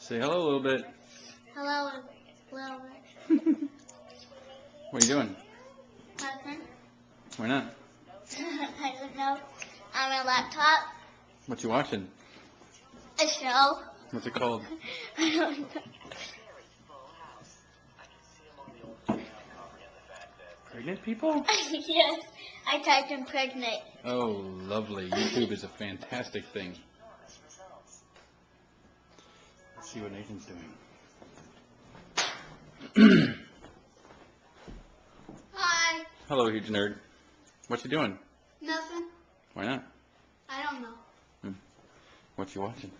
Say hello a little bit. Hello, a little bit. What are you doing? Nothing. Why not? I don't know. On my laptop. What you watching? A show. What's it called? I don't know. Pregnant people? Yes, I typed in pregnant. Oh, lovely. YouTube is a fantastic thing. Let's see what Nathan's doing. Hi. Hello, huge nerd. What you doing? Nothing. Why not? I don't know. What you watching?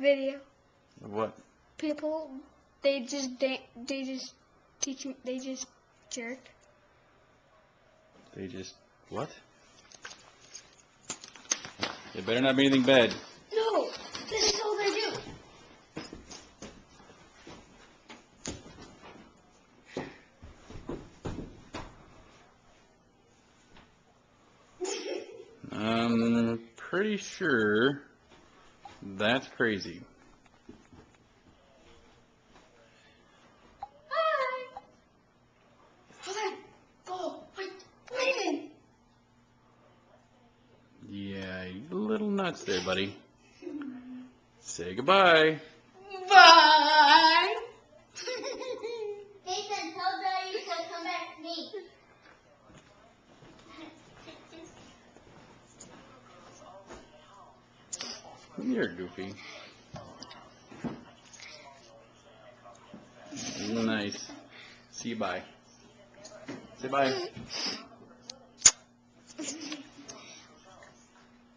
Video. Of what? People, they just teach me, they just jerk. They just what? It better not be anything bad. No, this is all they do. Pretty sure that's crazy. Hi. Hi. Oh, wait a minute. Yeah, you're a little nuts there, buddy. Say goodbye. Bye. Nathan, tell Daddy to come back to me. You're goofy. Nice. See you, bye. Say bye.